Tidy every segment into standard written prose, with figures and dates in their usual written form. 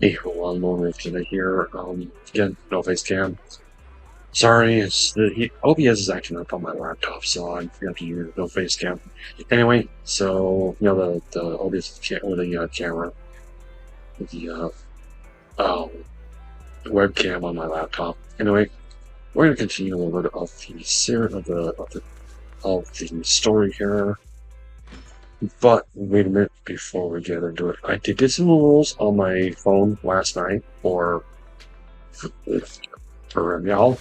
Hey, hold on, moment today here. Again, no face cam. Sorry, OBS is acting up on my laptop, so I forgot to use no face cam. Anyway, so the OBS with the camera, with the um webcam on my laptop. Anyway, we're gonna continue a little bit of the series of the story here. But wait a minute before we get into it. I did some rules on my phone last night for y'all.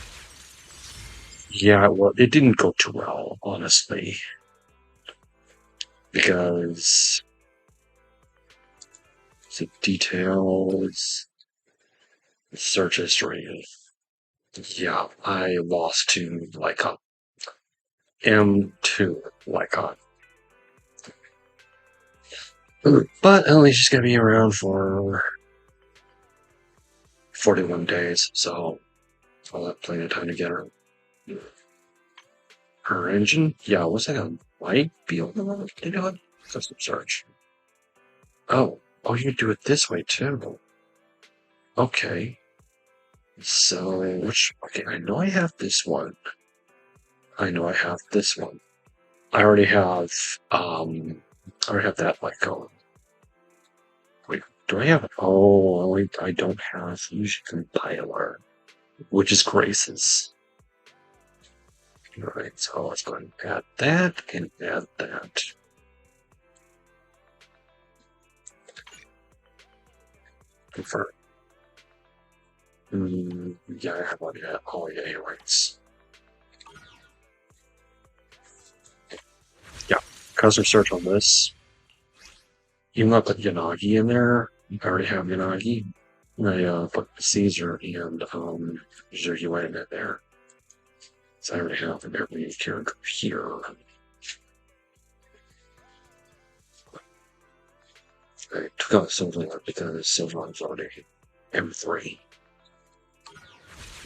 Yeah, well, it didn't go too well, honestly, because the details, search history. Yeah, I lost to Lycon. M2 Lycon. But at least she's gonna be around for 41 days, so I'll have plenty of time to get her. Her engine? Yeah, was that a light field? You know what? Custom search. Oh, you can do it this way too. Okay. So, okay, I know I have this one. I know I have this one. I already have, that, like, wait, do I have, wait, I don't have Fusion Compiler, which is Grace's. Alright, so let's go ahead and add that, and add that. Confirm. Yeah, I have one yet. Oh, yeah, you're right. Yeah, custom search on this. Even though I put Yanagi in there, I already have Yanagi. I put Caesar and Zerguen in there. So I already have every character here. I took out Sylvan because Sylvan's already M3.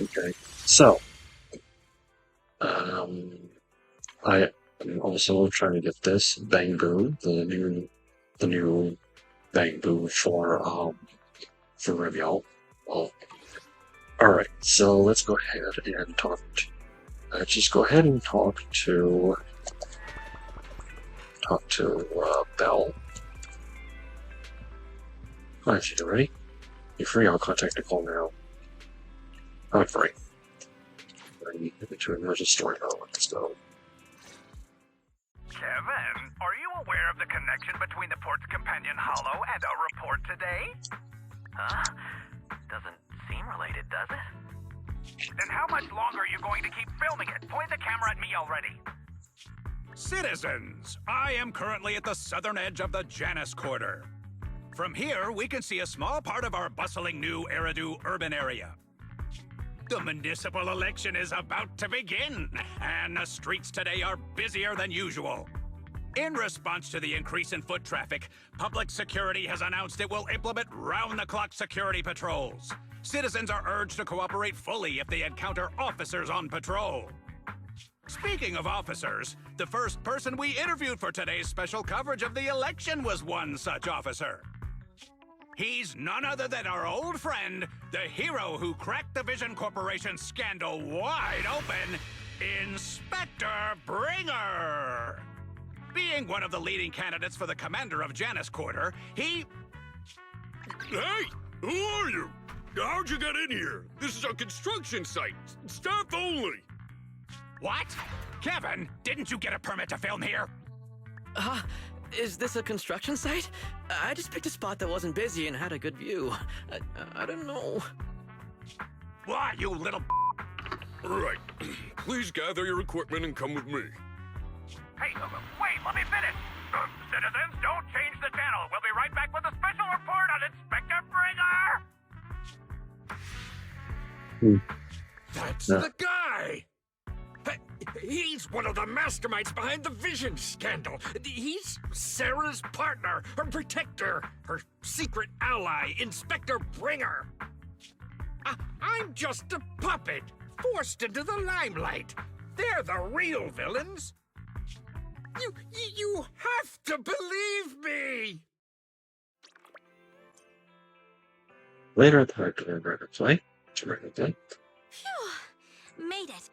Okay, so I am also trying to get this Bang Boo, the new Bang Boo for Revial. Well, alright, so let's go ahead and talk to Bell. Alright, you ready? You're free, I'll contact Nicole now. I'm free. Ready to emerge a story mode. Let's go. Kevin, are you aware of the connection between the port's companion hollow and our report today? Huh? Doesn't seem related, does it? Then how much longer are you going to keep filming it? Point the camera at me already. Citizens, I am currently at the southern edge of the Janus Quarter. From here, we can see a small part of our bustling new Eridu urban area. The municipal election is about to begin, and the streets today are busier than usual. In response to the increase in foot traffic, public security has announced it will implement round-the-clock security patrols. Citizens are urged to cooperate fully if they encounter officers on patrol. Speaking of officers, the first person we interviewed for today's special coverage of the election was one such officer. He's none other than our old friend, the hero who cracked the Vision Corporation scandal wide open, Inspector Bringer. Being one of the leading candidates for the commander of Janus Quarter, he... Hey! Who are you? How'd you get in here? This is a construction site. Staff only. What? Kevin, didn't you get a permit to film here? Is this a construction site? I just picked a spot that wasn't busy and had a good view. I don't know. Why, you little... Right. Please gather your equipment and come with me. Hey, wait, let me finish. Citizens, don't change the channel. We'll be right back with a special report on Inspector Bringer. That's the guy! He's one of the masterminds behind the Vision scandal. He's Sarah's partner, her protector, her secret ally, Inspector Bringer. I'm just a puppet, forced into the limelight. They're the real villains. You have to believe me! Later at the record play. Phew! Made it.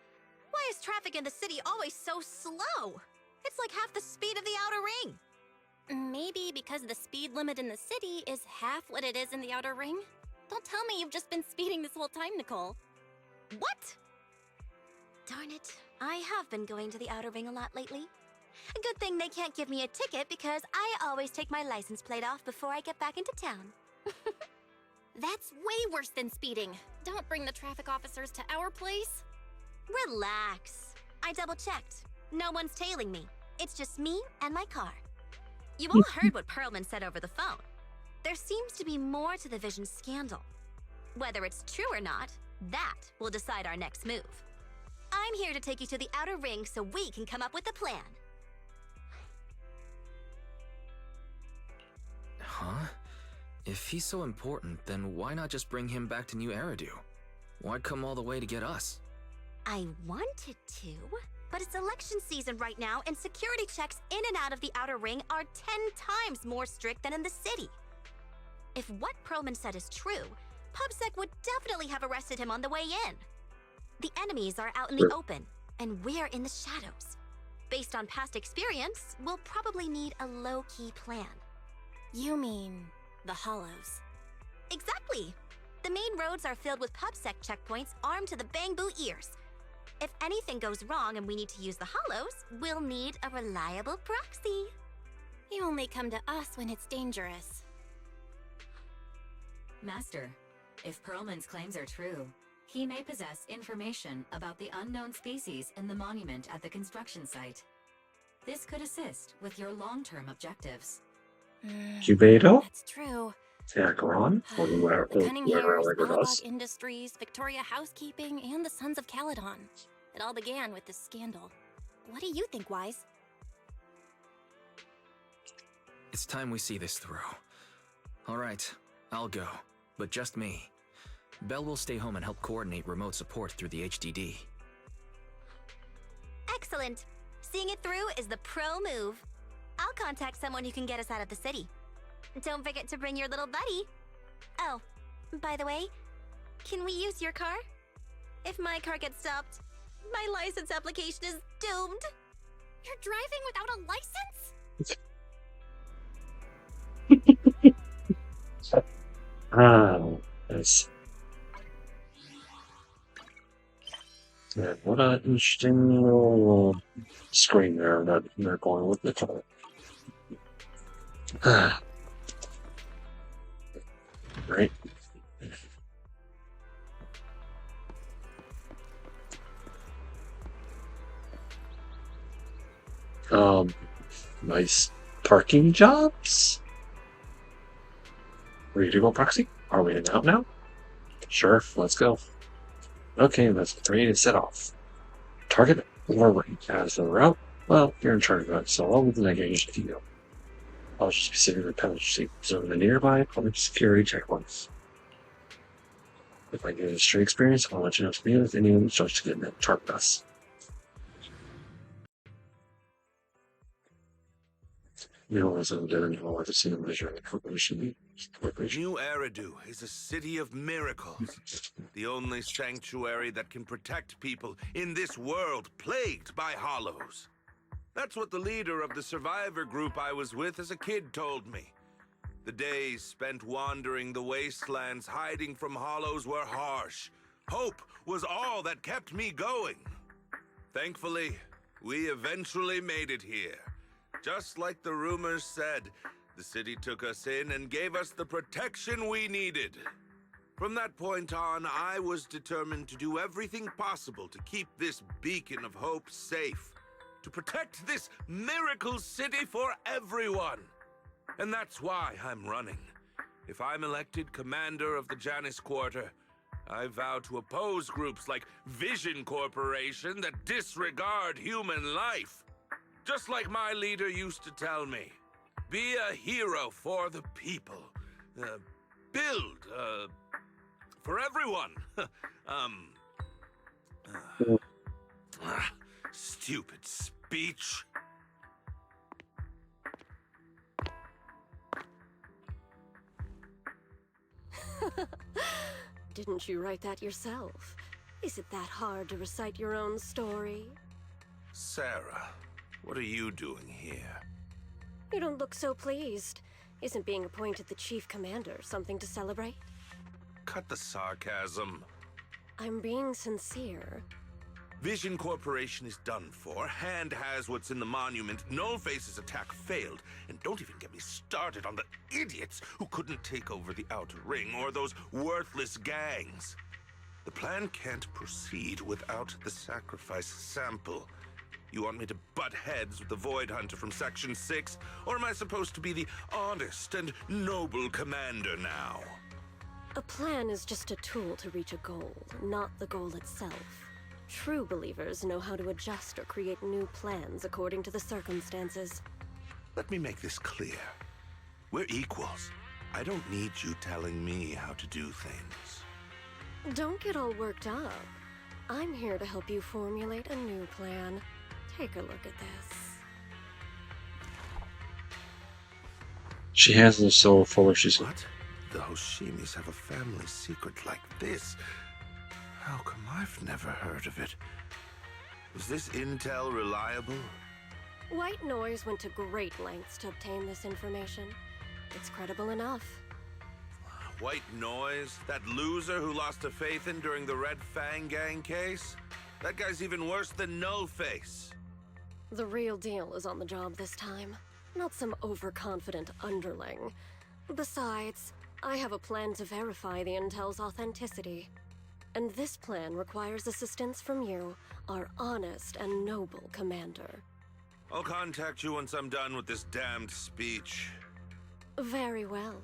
Why is traffic in the city always so slow? It's like half the speed of the outer ring. Maybe because the speed limit in the city is half what it is in the outer ring? Don't tell me you've just been speeding this whole time, Nicole. What? Darn it. I have been going to the outer ring a lot lately. A good thing they can't give me a ticket because I always take my license plate off before I get back into town. That's way worse than speeding. Don't bring the traffic officers to our place. Relax. I double-checked. No one's tailing me. It's just me and my car. You all heard what Perlman said over the phone. There seems to be more to the Vision scandal. Whether it's true or not, that will decide our next move. I'm here to take you to the outer ring so we can come up with a plan. Huh? If he's so important, then why not just bring him back to New Eridu? Why come all the way to get us? I wanted to, but it's election season right now, and security checks in and out of the outer ring are 10 times more strict than in the city. If what Perlman said is true, PubSec would definitely have arrested him on the way in. The enemies are out in the open, and we're in the shadows. Based on past experience, we'll probably need a low-key plan. You mean the Hollows? Exactly! The main roads are filled with PubSec checkpoints armed to the bang-boo ears. If anything goes wrong and we need to use the Hollows, we'll need a reliable proxy. You only come to us when it's dangerous. Master, if Perlman's claims are true, he may possess information about the unknown species in the monument at the construction site. This could assist with your long-term objectives. Cubedo? That's true. Acheron? Or whoever Cunningham, it was. Spellabog Industries, Victoria Housekeeping, and the Sons of Caledon. It all began with this scandal. What do you think, Wise? It's time we see this through. Alright, I'll go. But just me. Belle will stay home and help coordinate remote support through the HDD. Excellent. Seeing it through is the pro move. I'll contact someone who can get us out of the city. Don't forget to bring your little buddy. Oh, by the way, can we use your car? If my car gets stopped, my license application is doomed. You're driving without a license? Ah, nice. Yeah, what an interesting little screen there that they're going with it. Ah. Right. Nice parking jobs. Ready to go, Proxy? Are we out now? Sure, let's go. Okay, let's ready to set off. Target or as the route. Well, you're in charge of that, so I'll move the negation if you go. I'll just consider the penalty zone the nearby public security checkpoints. If I get a straight experience, I'll let you know if anyone starts to get in that target us. You know, as I'm doing, you know, the same measure corporation. New Eridu is a city of miracles. The only sanctuary that can protect people in this world plagued by hollows. That's what the leader of the survivor group I was with as a kid told me. The days spent wandering the wastelands hiding from hollows were harsh. Hope was all that kept me going. Thankfully, we eventually made it here. Just like the rumors said, the city took us in and gave us the protection we needed. From that point on, I was determined to do everything possible to keep this beacon of hope safe. To protect this miracle city for everyone. And that's why I'm running. If I'm elected commander of the Janus Quarter, I vow to oppose groups like Vision Corporation that disregard human life. Just like my leader used to tell me, be a hero for the people. Build, for everyone. Stupid speech. didn't you write that yourself? Is it that hard to recite your own story? Sarah, what are you doing here? You don't look so pleased. Isn't being appointed the chief commander something to celebrate? Cut the sarcasm. I'm being sincere. Vision Corporation is done for. Hand has what's in the monument. Nullface's attack failed. And don't even get me started on the idiots who couldn't take over the Outer Ring or those worthless gangs. The plan can't proceed without the sacrifice sample. You want me to butt heads with the Void Hunter from Section 6? Or am I supposed to be the honest and noble commander now? A plan is just a tool to reach a goal, not the goal itself. True believers know how to adjust or create new plans according to the circumstances. Let me make this clear. We're equals. I don't need you telling me how to do things. Don't get all worked up. I'm here to help you formulate a new plan. Take a look at this. She has no soul full of she's. What? The Hoshimis have a family secret like this? How come I've never heard of it? Is this intel reliable? White Noise went to great lengths to obtain this information. It's credible enough. White Noise? That loser who lost a faith in during the Red Fang Gang case? That guy's even worse than Nullface. The real deal is on the job this time, not some overconfident underling. Besides, I have a plan to verify the intel's authenticity. And this plan requires assistance from you, our honest and noble commander. I'll contact you once I'm done with this damned speech. Very well.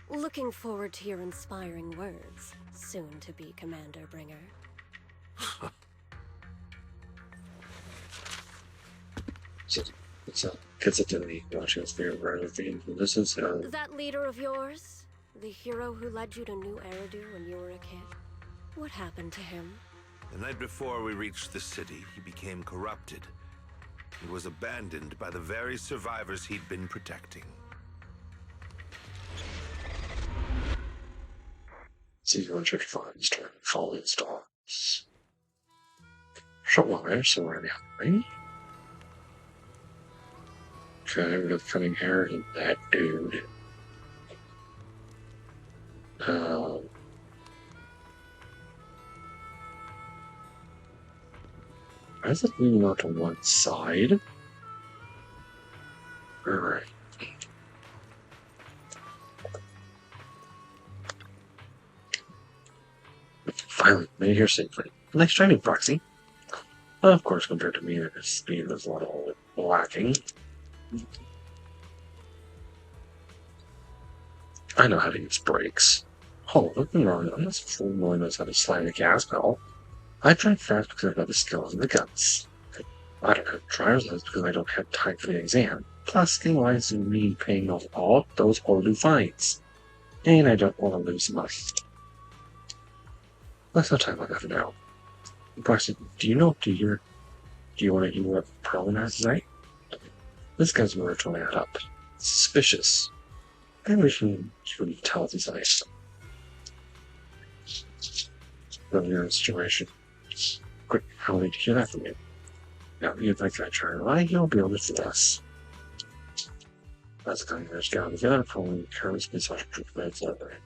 Looking forward to your inspiring words, soon-to-be Commander Bringer. So, gets it to the watching his favorite part of the theme. This is That leader of yours? The hero who led you to New Eridu when you were a kid? What happened to him? The night before we reached the city, he became corrupted. He was abandoned by the very survivors he'd been protecting. see you on check finds turn falling stars. Somewhere in the alley. Okay, we got cutting hair and that dude. Why is it leaning out to one side? Alright. Finally, made it here safely. Nice training, Proxy. Of course, compared to me, the speed is a little lacking. I know how to use brakes. Oh, nothing wrong. I'm not fully knowing knows how to slam the gas pedal. I drive fast because I've got the skills and the guts. I don't have driver's license because I don't have time for the exam. Plus, the lies in me paying off all those overdue fines. And I don't want to lose money. That's no time like that for now. Bryson, do you want to hear what Perlman has to say? This guy's more totally add up. Suspicious. I wish you would tell these eyes. From your situation. Quick, I'll need to hear that from you. Now, you'd like that try why you'll be able to fit us. That's the kind of guys got together for when Curtis been such a truth man's leather.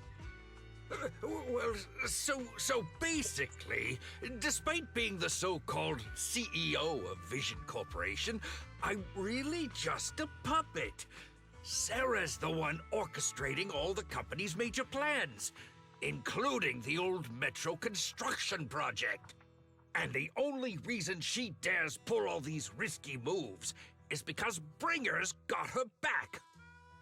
Well, so basically, despite being the so-called CEO of Vision Corporation, I'm really just a puppet. Sarah's the one orchestrating all the company's major plans, including the old metro construction project. And the only reason she dares pull all these risky moves is because Bringer's got her back.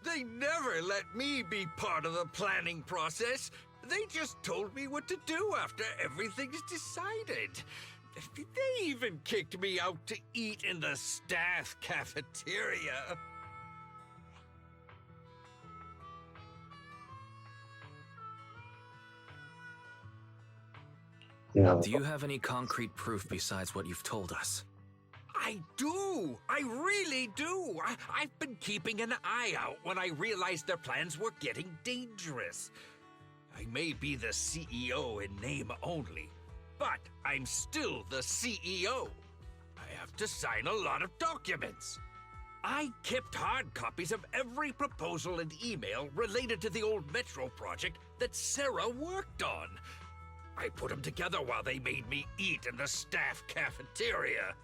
They never let me be part of the planning process. They just told me what to do after everything's decided. They even kicked me out to eat in the staff cafeteria. Yeah. Do you have any concrete proof besides what you've told us? I do. I really do. I've been keeping an eye out when I realized their plans were getting dangerous. I may be the CEO in name only, but I'm still the CEO. I have to sign a lot of documents. I kept hard copies of every proposal and email related to the old Metro project that Sarah worked on. I put them together while they made me eat in the staff cafeteria.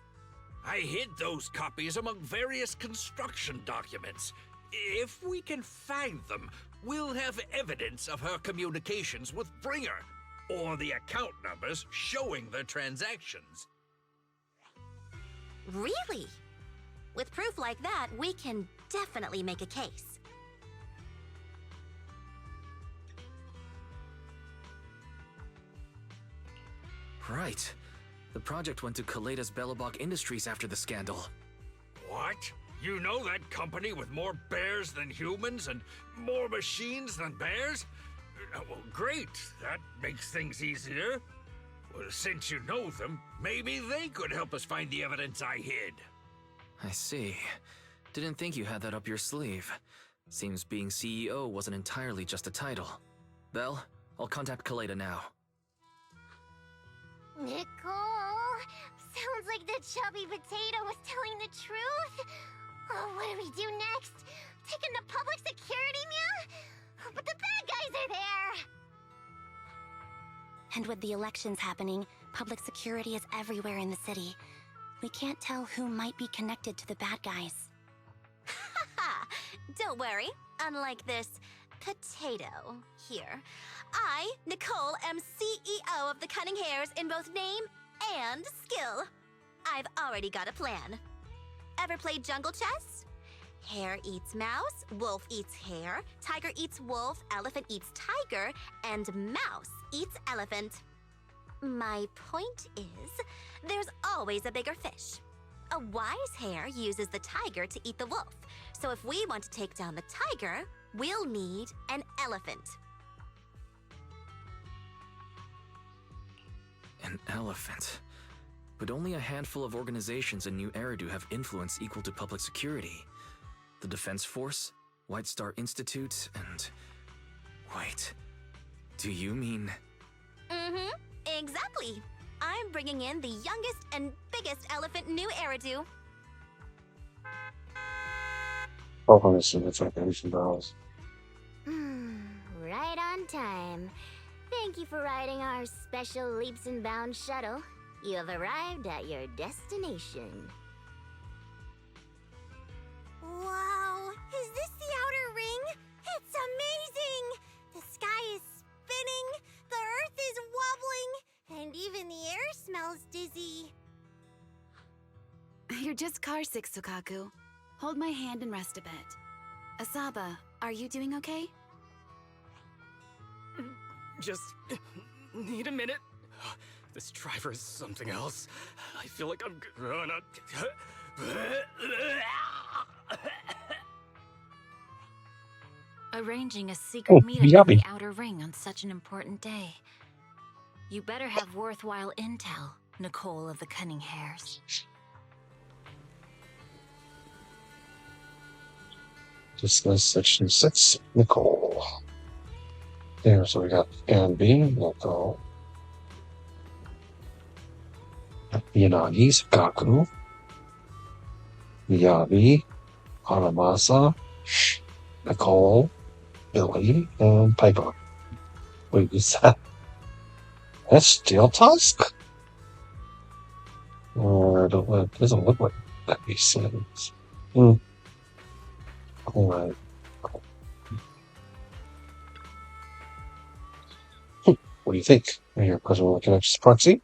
I hid those copies among various construction documents. If we can find them, we'll have evidence of her communications with Bringer, or the account numbers showing the transactions. Really? With proof like that, we can definitely make a case. Right. The project went to Kaleda's Belobog Industries after the scandal. What? You know that company with more bears than humans and more machines than bears? Well, great. That makes things easier. Well, since you know them, maybe they could help us find the evidence I hid. I see. Didn't think you had that up your sleeve. Seems being CEO wasn't entirely just a title. Belle, I'll contact Kaleda now. Nicole, sounds like the chubby potato was telling the truth. Oh, what do we do next? Take him to public security, Mia? But the bad guys are there. And with the elections happening, public security is everywhere in the city. We can't tell who might be connected to the bad guys. Haha! Don't worry. Unlike this potato here, I, Nicole, am CEO of the Cunning Hares in both name and skill. I've already got a plan. Ever played jungle chess? Hare eats mouse, wolf eats hare, tiger eats wolf, elephant eats tiger, and mouse eats elephant. My point is, there's always a bigger fish. A wise hare uses the tiger to eat the wolf. So if we want to take down the tiger, we'll need an elephant. An elephant. But only a handful of organizations in New Eridu have influence equal to public security. The Defense Force, White Star Institute, and... Wait, do you mean... Mm-hmm, exactly. I'm bringing in the youngest and biggest elephant in New Eridu. Oh, honestly, it's like $80. Right on time. Thank you for riding our special leaps and bounds shuttle. You have arrived at your destination. Wow, is this the outer ring? It's amazing! The sky is spinning, the earth is wobbling, and even the air smells dizzy. You're just carsick, Sukaku. Hold my hand and rest a bit. Asaba, are you doing okay? Just need a minute. This driver is something else. I feel like I'm gonna... Arranging a secret meetup in Miyabi. the outer ring on such an important day. You better have worthwhile intel, Nicole of the Cunning Hares. Discuss section 6, Nicole. There, so we got B, Nicole. Yanagi, Sukaku. Miyabi, Haramasa, Nicole, Billy, and Piper. Wait, is that? That's Steel Tusk? Or it doesn't look like that makes sense. Alright. What do you think? Your President of the Connections proxy?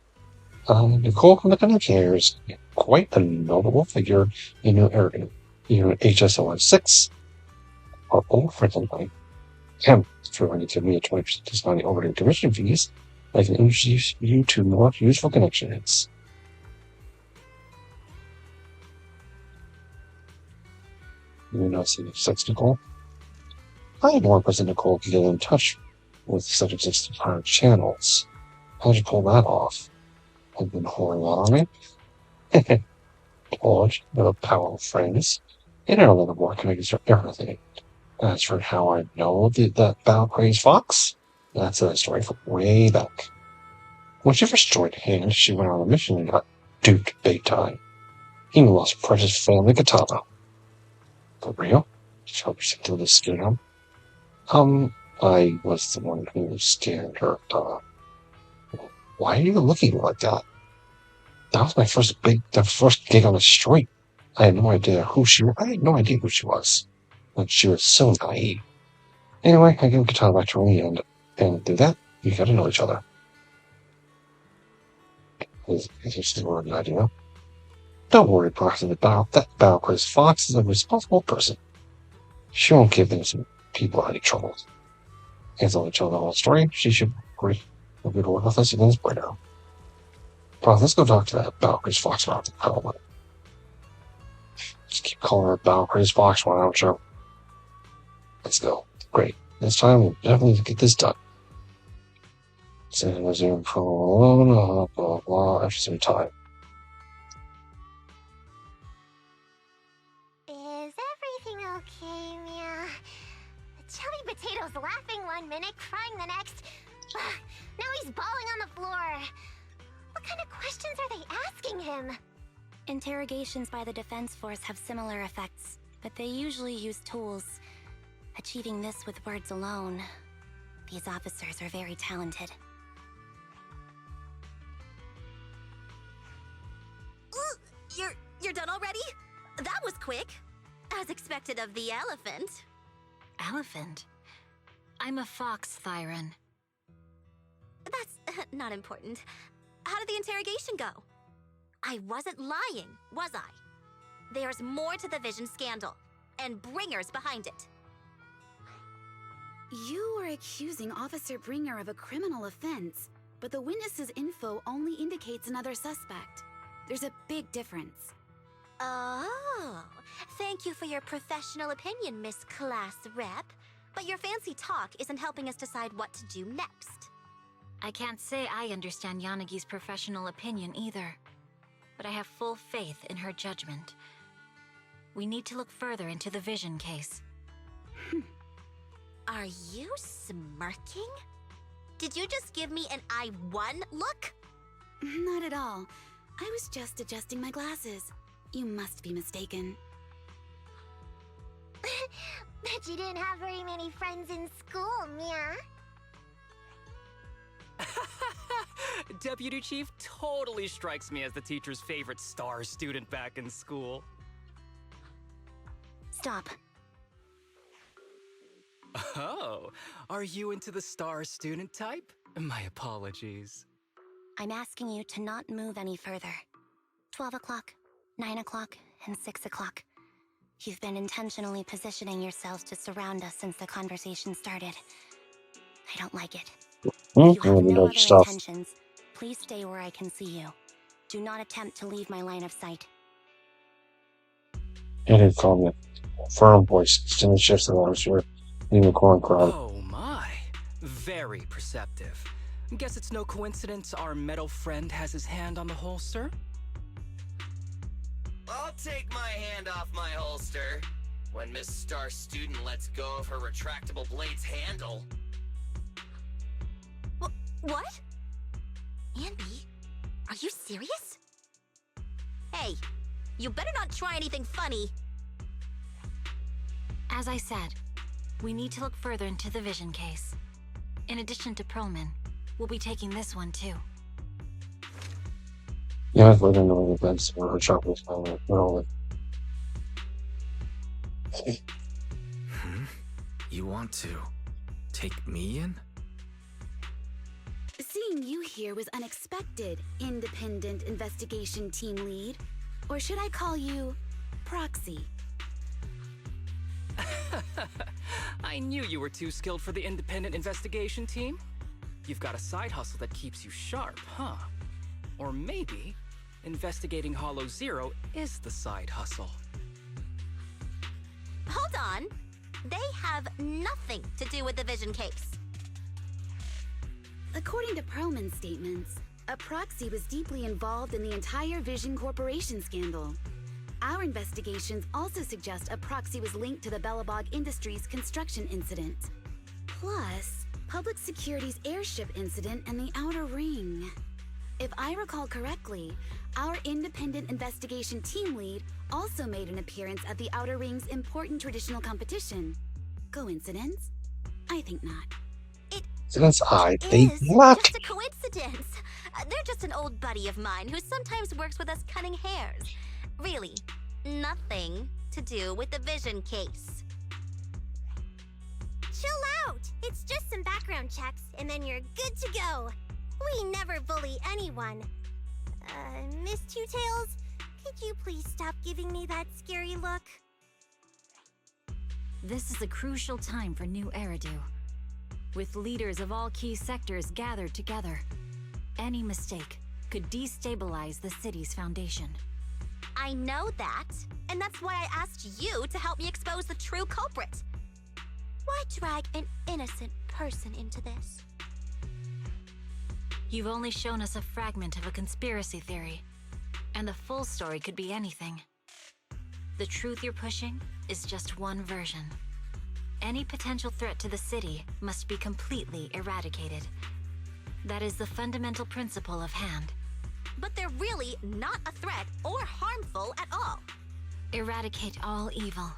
Nicole from the Connection is quite a notable figure in New Eridu. You're an HSON 6, or frequently. If you're going to give me a 20% discount on overdue commission fees, I can introduce you to more useful connection hits. You know, see sex Nicole? I had more President Nicole to get in touch with such existing pirate channels. How'd you pull that off? I've been holding out on me. Told you, power of friends. And I don't know more connections for everything. As for how I know that Battle Craze Fox, That's a story from way back. When she first joined Hand, she went on a mission and got duped big time. He lost precious family katana. For real? She helped her into the scam. I was the one who scammed her. Why are you looking like that? That was my first gig on the street. I had no idea who she was. I had no idea who she was. And she was so naive. Anyway, I gave the katana back to her in the end. And through that, we got to know each other. This is a word idea. Don't worry, Proxy, about that battle, because Fox is a responsible person. She won't give innocent people any trouble. As I'll tell the whole story, she should agree. We'll be to work with us against right now. Prox, let's go talk to that battle, because Fox about the battle. Just keep calling her battle, because Fox went out, sure. Let's go. Great. This time, we'll definitely get this done. Send resume from alone, blah, blah, after some time. Is everything okay, Mia? Chubby Potato's laughing one minute, crying the next. Now he's bawling on the floor. What kind of questions are they asking him? Interrogations by the Defense Force have similar effects, but they usually use tools. Achieving this with words alone, these officers are very talented. You're done already? That was quick. As expected of the elephant. Elephant? I'm a Fox Thiren. That's not important. How did the interrogation go? I wasn't lying, was I? There's more to the Vision scandal, and Bringer's behind it. You were accusing Officer Bringer of a criminal offense, but the witness's info only indicates another suspect. There's a big difference. Oh, thank you for your professional opinion, Miss Class Rep. But your fancy talk isn't helping us decide what to do next. I can't say I understand Yanagi's professional opinion either, but I have full faith in her judgment. We need to look further into the Vision case. Are you smirking? Did you just give me an I won look? Not at all. I was just adjusting my glasses. You must be mistaken. Bet you didn't have very many friends in school, Mia. Deputy Chief totally strikes me as the teacher's favorite star student back in school. Stop. Oh, are you into the star student type? My apologies. I'm asking you to not move any further. 12 o'clock, 9 o'clock, and 6 o'clock. You've been intentionally positioning yourselves to surround us since the conversation started. I don't like it. If you have no other intentions, please stay where I can see you. Do not attempt to leave my line of sight. And it called me a firm voice, extended shifts the waters here, leaving the corn crowd. Oh my, very perceptive. Guess it's no coincidence our metal friend has his hand on the holster? I'll take my hand off my holster when Miss Star Student lets go of her retractable blade's handle. What? Anby, are you serious? Hey, you better not try anything funny. As I said, we need to look further into the Vision case. In addition to Perlman, we'll be taking this one too. Yeah, I've lived in the events where her shop was found. You want to take me in? Seeing you here was unexpected, Independent Investigation Team Lead. Or should I call you Proxy? I knew you were too skilled for the Independent Investigation Team. You've got a side hustle that keeps you sharp, huh? Or maybe investigating Hollow Zero is the side hustle. Hold on. They have nothing to do with the Vision case. According to Perlman's statements, a Proxy was deeply involved in the entire Vision Corporation scandal. Our investigations also suggest a Proxy was linked to the Bellabog Industries construction incident. Plus, public security's airship incident and the Outer Ring. If I recall correctly, our independent investigation team lead also made an appearance at the Outer Ring's important traditional competition. Coincidence? I think not. So that's odd. It They is left. just a coincidence. They're just an old buddy of mine who sometimes works with us cunning hares. Really, nothing to do with the vision case. Chill out. It's just some background checks, and then you're good to go. We never bully anyone. Miss Two Tails, could you please stop giving me that scary look? This is a crucial time for New Eridu. With leaders of all key sectors gathered together, any mistake could destabilize the city's foundation. I know that, and that's why I asked you to help me expose the true culprit. Why drag an innocent person into this? You've only shown us a fragment of a conspiracy theory, and the full story could be anything. The truth you're pushing is just one version. Any potential threat to the city must be completely eradicated. That is the fundamental principle of Hand. But they're really not a threat or harmful at all. Eradicate all evil.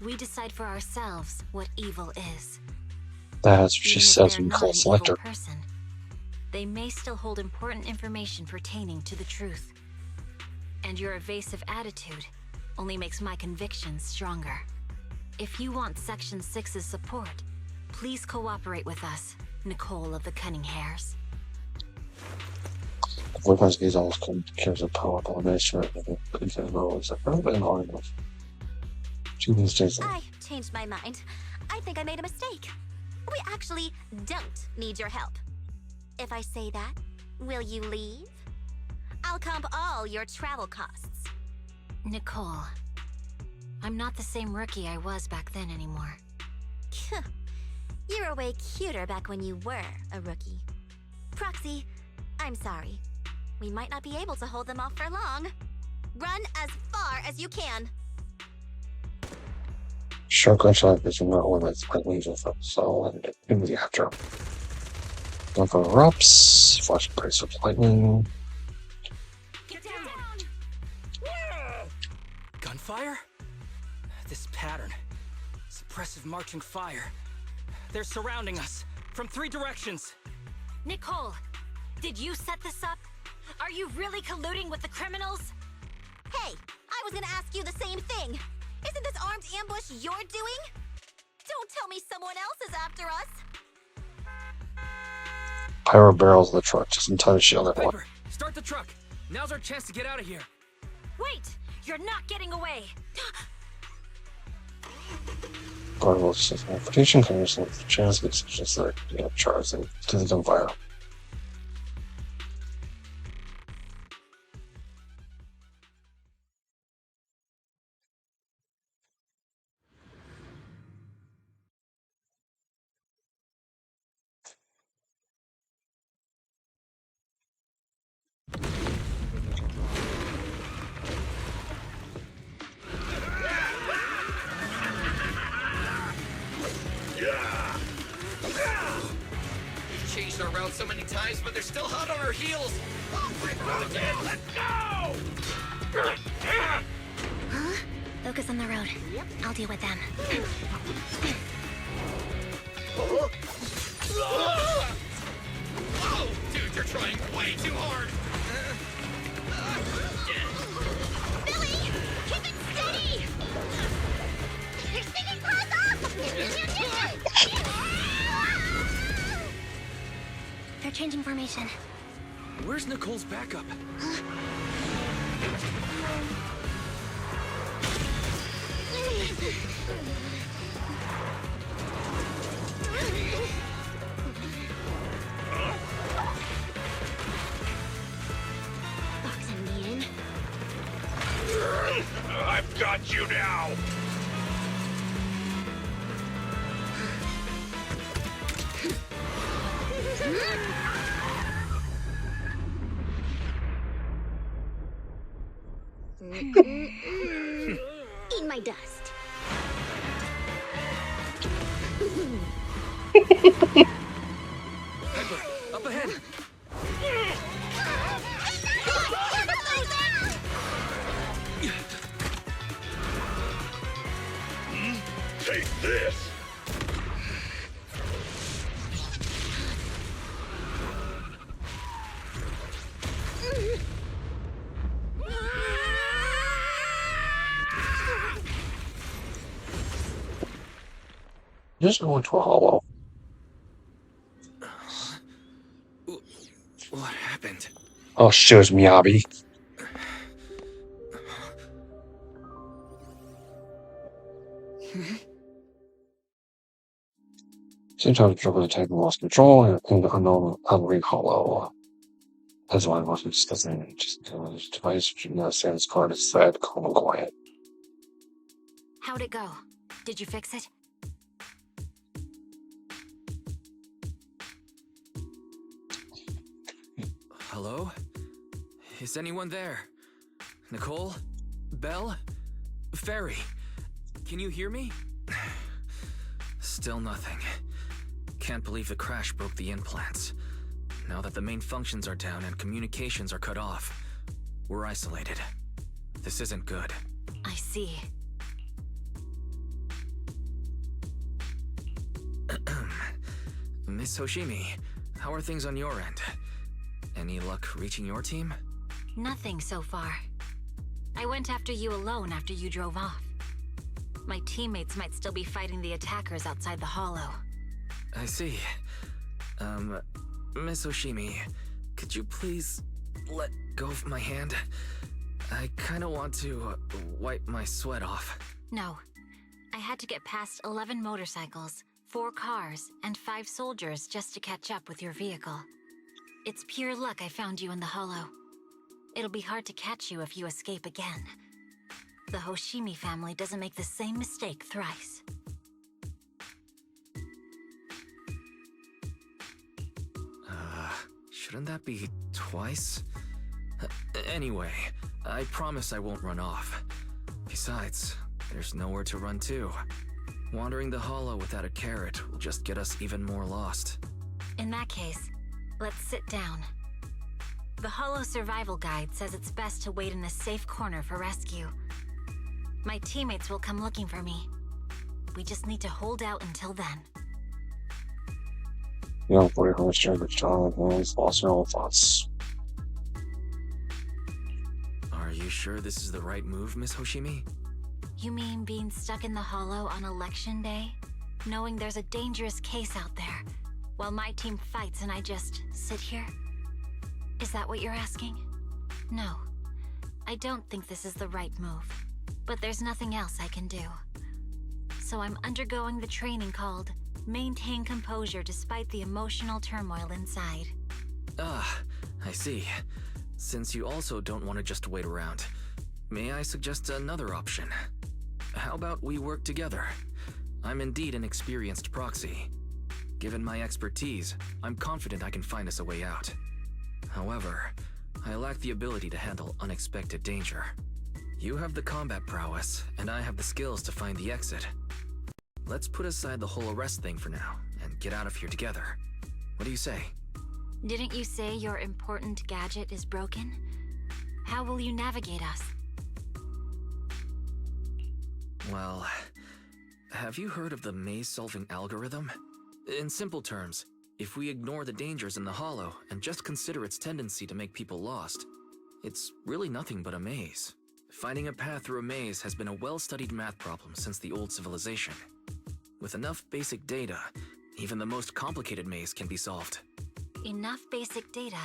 We decide for ourselves what evil is. That's what she Even if says they're when not call an selector. evil person, they may still hold important information pertaining to the truth. And your evasive attitude only makes my convictions stronger. If you want Section 6's support, please cooperate with us, Nicole of the Cunning Hares. Because these always cares of powerful administrator because roles are urban articles. These days, I changed my mind. I think I made a mistake. We actually don't need your help. If I say that, will you leave? I'll comp all your travel costs. Nicole, I'm not the same rookie I was back then anymore. You were way cuter back when you were a rookie. Proxy, I'm sorry. We might not be able to hold them off for long. Run as far as you can. shotgun shot is not one that's quite lethal, so immediately after. Going for erupts, flash brace of lightning. Gunfire? This pattern. Suppressive marching fire. They're surrounding us from 3 directions. Nicole, did you set this up? Are you really colluding with the criminals? Hey, I was gonna ask you the same thing. Isn't this armed ambush you're doing? Don't tell me someone else is after us. Pyro barrels in the truck, just in time to shield that one. Piper, start the truck. Now's our chance to get out of here. Wait, you're not getting away. Guardable transportation covers the chance of just like charging to the gunfire. We've changed our route so many times, but they're still hot on our heels. Oh, let's go! Huh? Focus on the road. Yep. I'll deal with them. Whoa! Dude, you're trying way too hard! Billy! Keep it steady! You're sticking close up! They're changing formation. Where's Nicole's backup? Boxing me in. I've got you now! Eat my dust. Take this! Just going to a hollow. What happened? Oh, shit, it was Miyabi. Sometimes trouble the tank lost control and the unknown unread hollow. That's why I wasn't discussing it. Just this device should not stand its card is sad, calm, and quiet. How'd it go? Did you fix it? Hello? Is anyone there? Nicole? Belle? Ferry? Can you hear me? Still nothing. Can't believe the crash broke the implants. Now that the main functions are down and communications are cut off, we're isolated. This isn't good. I see. Miss Hoshimi, how are things on your end? Any luck reaching your team? Nothing so far. I went after you alone after you drove off. My teammates might still be fighting the attackers outside the hollow. I see. Miss Hoshimi, could you please let go of my hand? I kinda want to wipe my sweat off. No. I had to get past 11 motorcycles, 4 cars, and 5 soldiers just to catch up with your vehicle. It's pure luck I found you in the hollow. It'll be hard to catch you if you escape again. The Hoshimi family doesn't make the same mistake thrice. Shouldn't that be twice? Anyway, I promise I won't run off. Besides, there's nowhere to run to. Wandering the hollow without a carrot will just get us even more lost. In that case, let's sit down. The Hollow Survival Guide says it's best to wait in a safe corner for rescue. My teammates will come looking for me. We just need to hold out until then. You know, for your strange child has lost their own thoughts. Are you sure this is the right move, Miss Hoshimi? You mean being stuck in the hollow on election day? Knowing there's a dangerous case out there, while my team fights and I just sit here? Is that what you're asking? No. I don't think this is the right move. But there's nothing else I can do. So I'm undergoing the training called Maintain Composure Despite the Emotional Turmoil Inside. Ah, I see. Since you also don't want to just wait around, may I suggest another option? How about we work together? I'm indeed an experienced proxy. Given my expertise, I'm confident I can find us a way out. However, I lack the ability to handle unexpected danger. You have the combat prowess, and I have the skills to find the exit. Let's put aside the whole arrest thing for now, and get out of here together. What do you say? Didn't you say your important gadget is broken? How will you navigate us? Well, have you heard of the maze-solving algorithm? In simple terms, if we ignore the dangers in the hollow and just consider its tendency to make people lost, it's really nothing but a maze. Finding a path through a maze has been a well-studied math problem since the old civilization. With enough basic data, even the most complicated maze can be solved. Enough basic data?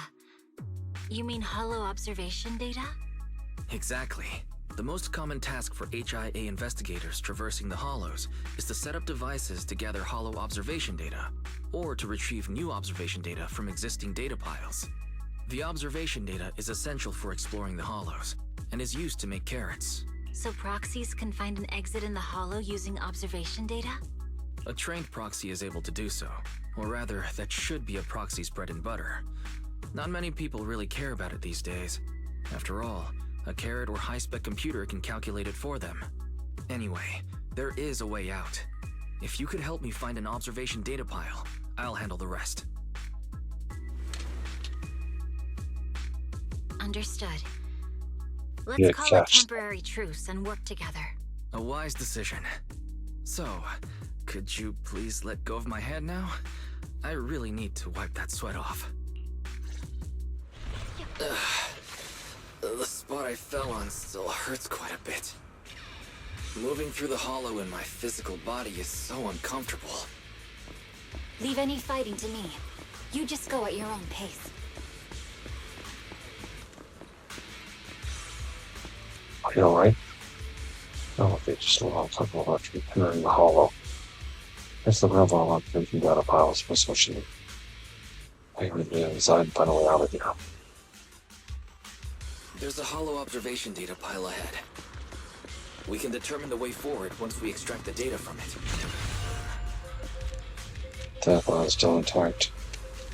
You mean hollow observation data? Exactly. The most common task for HIA investigators traversing the hollows is to set up devices to gather hollow observation data, or to retrieve new observation data from existing data piles. The observation data is essential for exploring the hollows, and is used to make carrots. So proxies can find an exit in the hollow using observation data? A trained proxy is able to do so, or rather, that should be a proxy's bread and butter. Not many people really care about it these days. After all, a carrot or high-spec computer can calculate it for them. Anyway, there is a way out. If you could help me find an observation data pile, I'll handle the rest. Understood. Yeah, Let's call a fast. temporary truce and work together. A wise decision. So, could you please let go of my hand now? I really need to wipe that sweat off. The spot I fell on still hurts quite a bit. Moving through the hollow in my physical body is so uncomfortable. Leave any fighting to me. You just go at your own pace. You know, right? Oh, they just allow something about you entering the hollow. It's the real lot thinking that a pile of especially. I would be inside and find a way out of here. There's a hollow observation data pile ahead. We can determine the way forward once we extract the data from it. That one is still intact.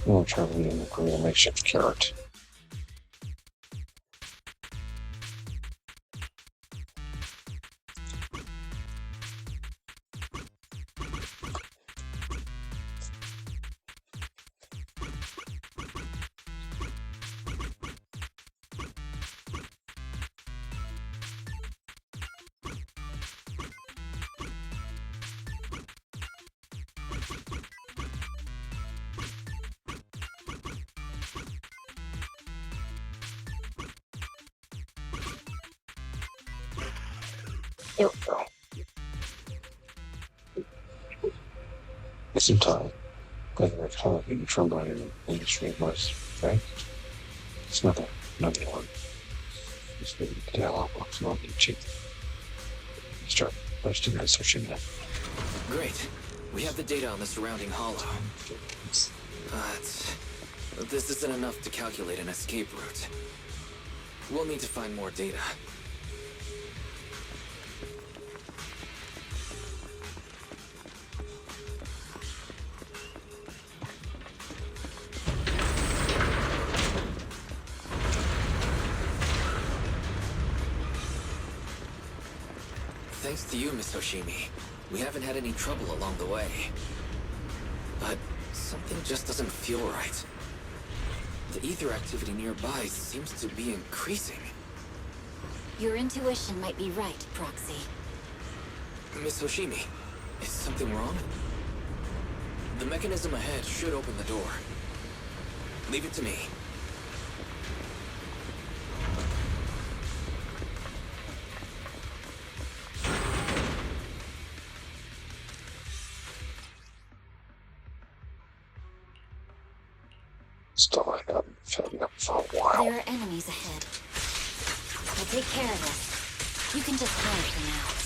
We'll try to create a makeshift carrot. There we go. It's some time. But they're talking trembling in the industry voice, okay? It's nothing. Nothing one. Just the dialogue box not being cheap. Start posting and searching that. Great. We have the data on the surrounding hollow. But this isn't enough to calculate an escape route. We'll need to find more data. Thanks to you, Miss Hoshimi. We haven't had any trouble along the way. But something just doesn't feel right. The ether activity nearby seems to be increasing. Your intuition might be right, Proxy. Miss Hoshimi, is something wrong? The mechanism ahead should open the door. Leave it to me. Still, I haven't filled up for a while. There are enemies ahead. I'll take care of this. You can just hide for now.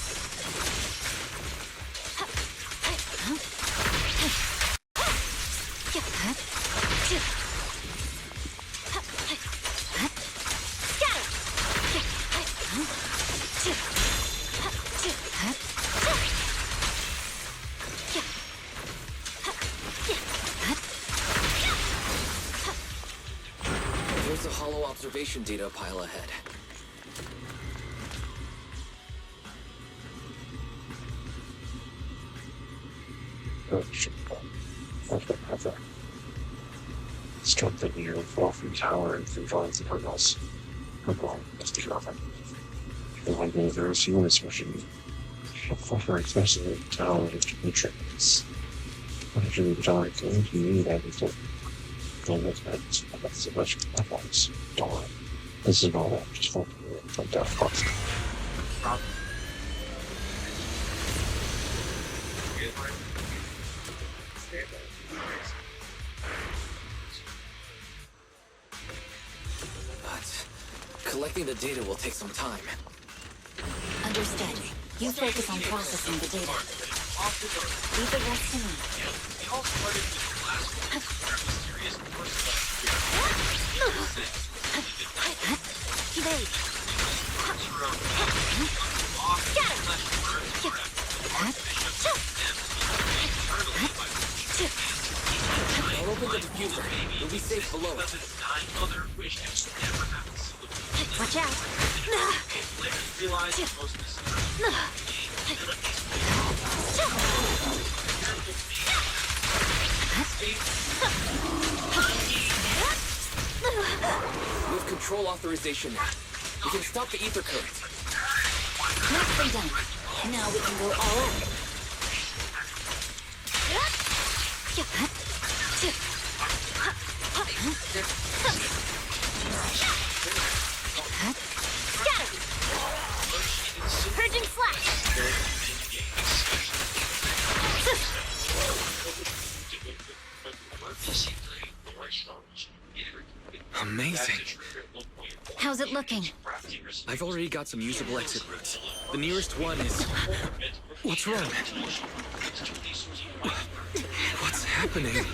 There's a hollow observation data pile ahead. Start thinking of Wolfing Tower and controlling the portals. Well, that's the girlfriend. The one thing there is you, especially for especially the tower of nutrients. What if you die going to need everything? Going with that, that's a bunch of platforms. Don't worry. This is all that, just focus on that box. Collecting the data will take some time. Understood. You focus on processing the data. Leave the rest to me. Evade. I'll open the diffuser. You'll be safe below it. Watch out! We have control authorization now. We can stop the ether current. Nicely done. Now we can go all out. Scatter! Purging slash! Amazing. How's it looking? I've already got some usable exit routes. The nearest one is... What's wrong? What's happening?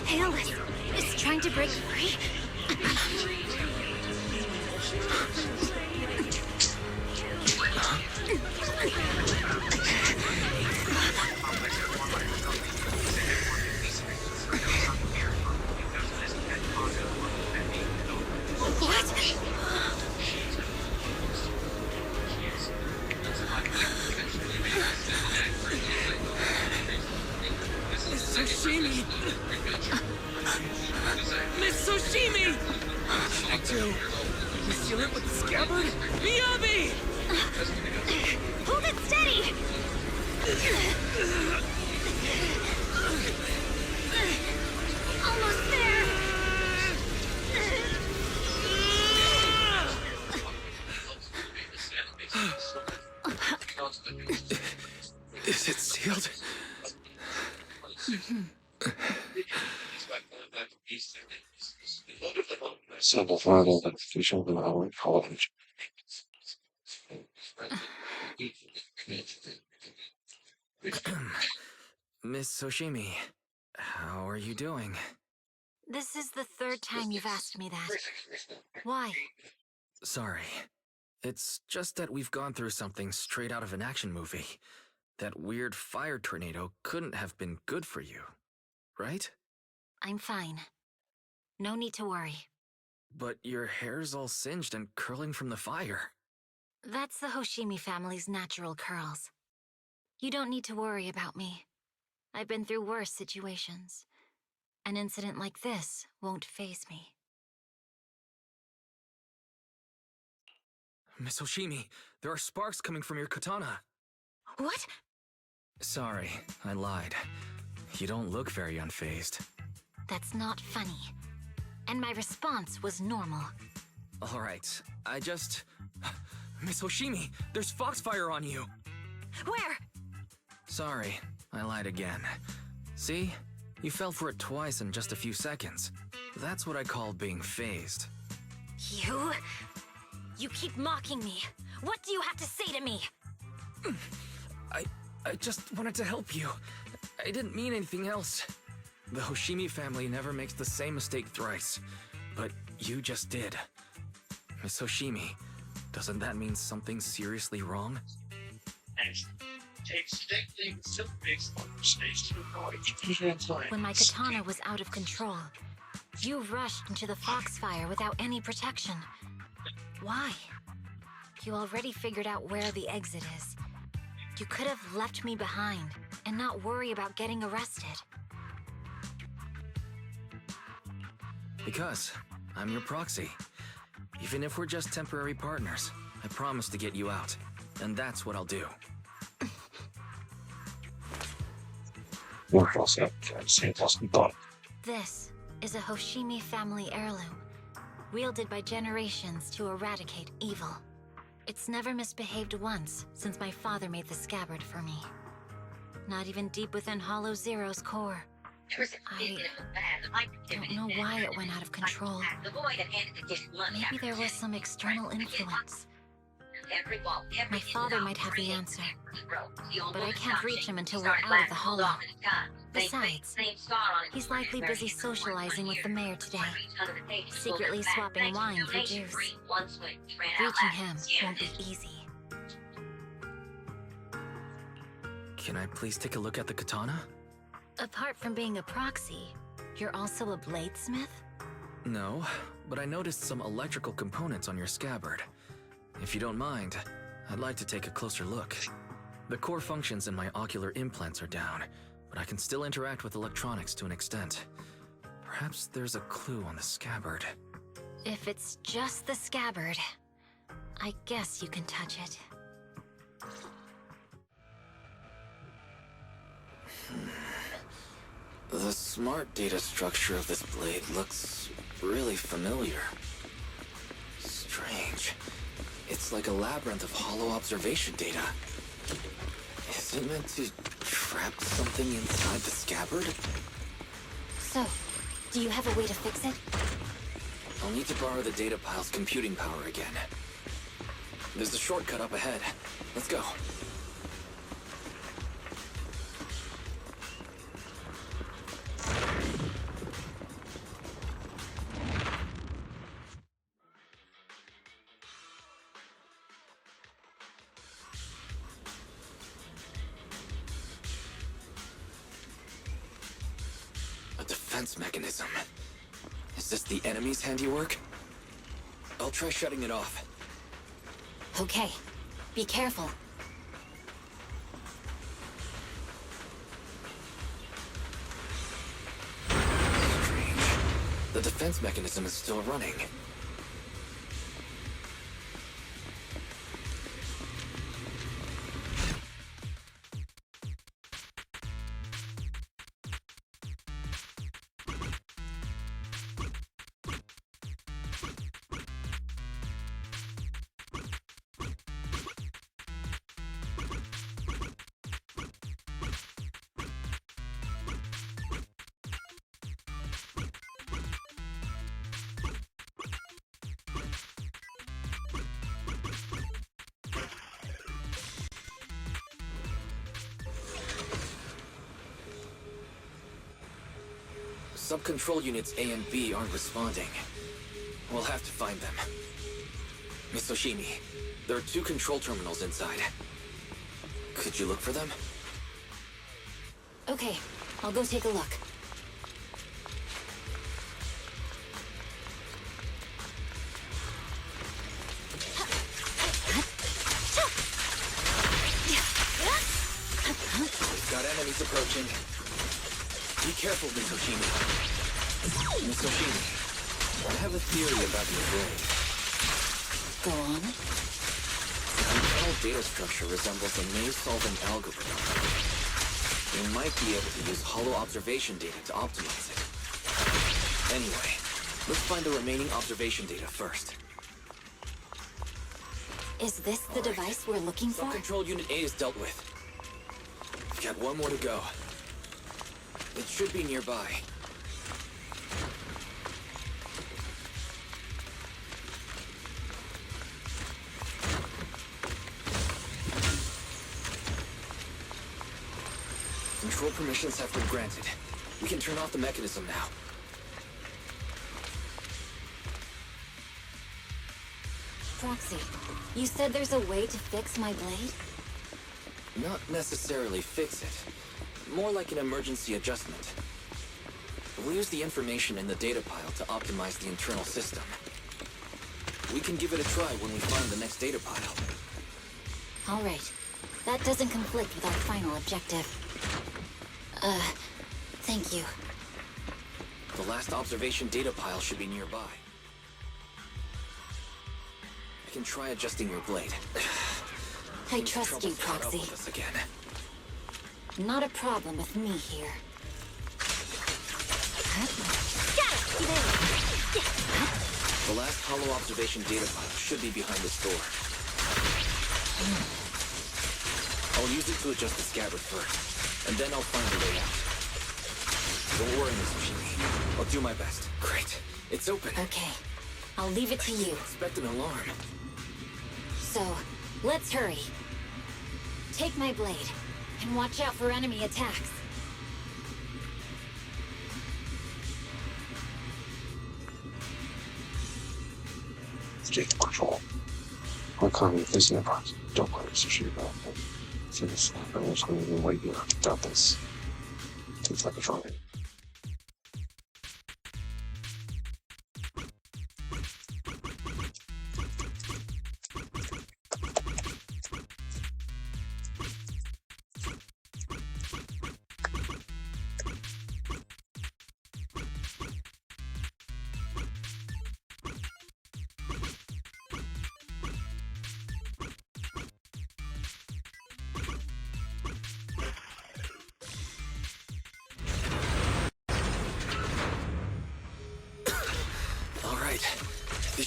Tailless is trying to break free. Soshimi! Miss Soshimi! What should I do? Seal it with the scabbard? Miyabi! Hold it steady! Almost there! Is it sealed? Simplify the identification of our college. Miss Soshimi, how are you doing? This is the third time you've asked me that. Why? Sorry. It's just that we've gone through something straight out of an action movie. That weird fire tornado couldn't have been good for you, right? I'm fine. No need to worry. But your hair's all singed and curling from the fire. That's the Hoshimi family's natural curls. You don't need to worry about me. I've been through worse situations. An incident like this won't faze me. Miss Hoshimi, there are sparks coming from your katana. What? Sorry, I lied. You don't look very unfazed. That's not funny. And my response was normal. Alright, I just... Miss Hoshimi, there's foxfire on you! Where? Sorry, I lied again. See? You fell for it twice in just a few seconds. That's what I call being phased. You? You keep mocking me. What do you have to say to me? I just wanted to help you. I didn't mean anything else. The Hoshimi family never makes the same mistake thrice. But you just did. Miss Hoshimi, doesn't that mean something's seriously wrong? When my katana was out of control, you rushed into the foxfire without any protection. Why? You already figured out where the exit is. You could have left me behind and not worry about getting arrested. Because I'm your proxy. Even if we're just temporary partners, I promise to get you out. And that's what I'll do. This is a Hoshimi family heirloom, wielded by generations to eradicate evil. It's never misbehaved once since my father made the scabbard for me. Not even deep within Hollow Zero's core. I don't know why it went out of control. Maybe there was some external influence. My father might have the answer, but I can't reach him until we're out of the hollow. Besides, he's likely busy socializing with the mayor today, secretly swapping wine for juice. Reaching him won't be easy. Can I please take a look at the katana? Apart from being a proxy, you're also a bladesmith? No, but I noticed some electrical components on your scabbard. If you don't mind, I'd like to take a closer look. The core functions in my ocular implants are down, but I can still interact with electronics to an extent. Perhaps there's a clue on the scabbard. If it's just the scabbard, I guess you can touch it. The smart data structure of this blade looks really familiar. Strange. It's like a labyrinth of hollow observation data. Is it meant to trap something inside the scabbard? So, do you have a way to fix it? I'll need to borrow the data pile's computing power again. There's a shortcut up ahead. Let's go. A defense mechanism. Is this the enemy's handiwork? I'll try shutting it off. Okay. Be careful. Strange. The defense mechanism is still running. Sub-control units A and B aren't responding. We'll have to find them. Miss Oshimi, there are 2 control terminals inside. Could you look for them? Okay, I'll go take a look. We've got enemies approaching. Be careful, Miss Oshimi. Miss Oshimi, I have a theory about your blade. Go on. The internal data structure resembles a maze-solving algorithm. We might be able to use hollow observation data to optimize it. Anyway, let's find the remaining observation data first. Is this the device we're looking for? Sub-control unit A is dealt with. We've got 1 more to go. It should be nearby. Control permissions have been granted. We can turn off the mechanism now. Proxy, you said there's a way to fix my blade? Not necessarily fix it. More like an emergency adjustment. We'll use the information in the data pile to optimize the internal system. We can give it a try when we find the next data pile. All right. That doesn't conflict with our final objective. Thank you. The last observation data pile should be nearby. I can try adjusting your blade. I trust you, Proxy. Again. Not a problem with me here. The last hollow observation data pile should be behind this door. I'll use it to adjust the scabbard first, and then I'll find a way out. Don't worry, Miss Oshimi. I'll do my best. Great. It's open. Okay. I'll leave it to you. Expect an alarm. So, let's hurry. Take my blade, and watch out for enemy attacks. Take control. I can't even face the impact. Don't worry, Sushi about it. Since I was going to be waiting about this. Seems like a try.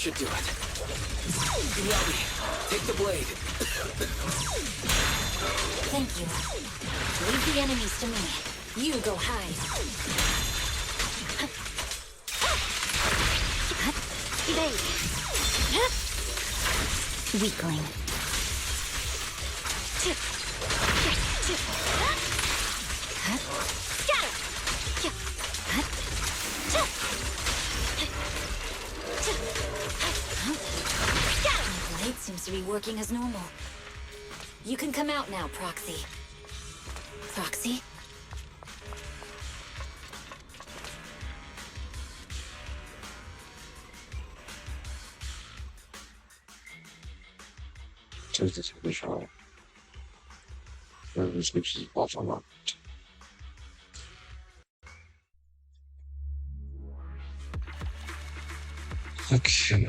should do it. Miyabi, take the blade. Thank you. Leave the enemies to me. You go hide. Evade. Weakling. My blade seems to be working as normal. You can come out now, Proxy. Proxy? Choose this visual. This which is also not. Okay.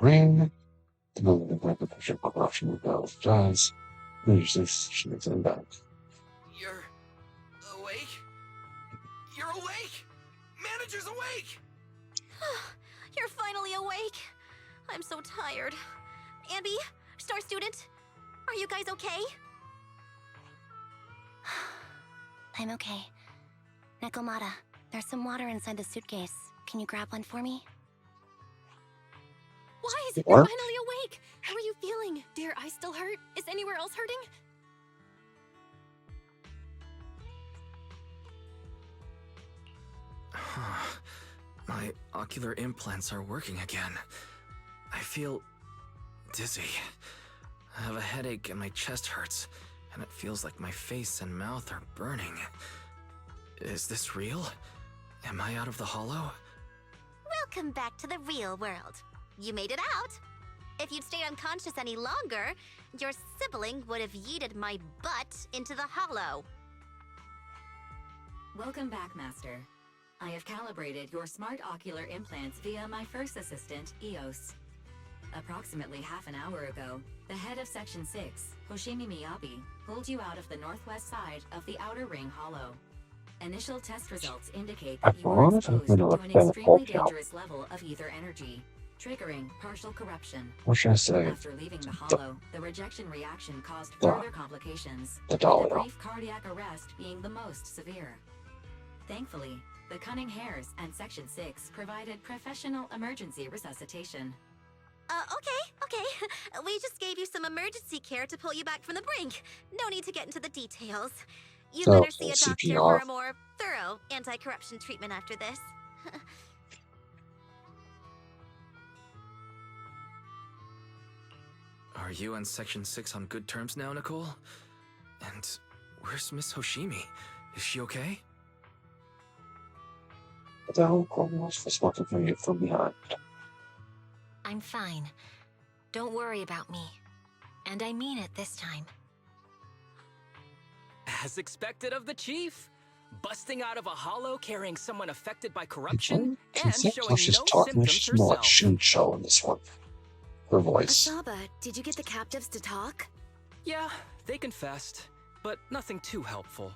Ring. The moment of the pressure corruption with those does. Usually she makes them back. You're awake? You're awake! Manager's awake! You're finally awake. I'm so tired. Ambi, Star Student, are you guys okay? I'm okay. Nekomata, there's some water inside the suitcase. Can you grab one for me? Why is it What? you're finally awake? How are you feeling? Do your eyes still hurt? Is anywhere else hurting? My ocular implants are working again. I feel dizzy. I have a headache and my chest hurts, and it feels like my face and mouth are burning. Is this real? Am I out of the hollow? Welcome back to the real world. You made it out. If you'd stayed unconscious any longer, your sibling would have yeeted my butt into the hollow. Welcome back, Master. I have calibrated your smart ocular implants via my first assistant, EOS. Approximately half an hour ago, the head of Section 6, Hoshimi Miyabi, pulled you out of the northwest side of the Outer Ring Hollow. Initial test results indicate that you were exposed to an extremely dangerous level of ether energy, triggering partial corruption. What should I say? After leaving the hollow, the rejection reaction caused further complications, The with dollar. a brief cardiac arrest being the most severe. Thankfully, the Cunning Hares and Section 6 provided professional emergency resuscitation. Okay. We just gave you some emergency care to pull you back from the brink. No need to get into the details. You So, better see a doctor CPR. for a more thorough anti-corruption treatment after this. Are you and Section 6 on good terms now, Nicole? And where's Miss Hoshimi? Is she okay? The whole Cornwall's was walking from you from behind. I'm fine. Don't worry about me. And I mean it this time. As expected of the chief, busting out of a hollow carrying someone affected by corruption and showing She's no talking symptoms more like herself. Shincho in this one. Her voice. Asaba, did you get the captives to talk? Yeah, they confessed, but nothing too helpful.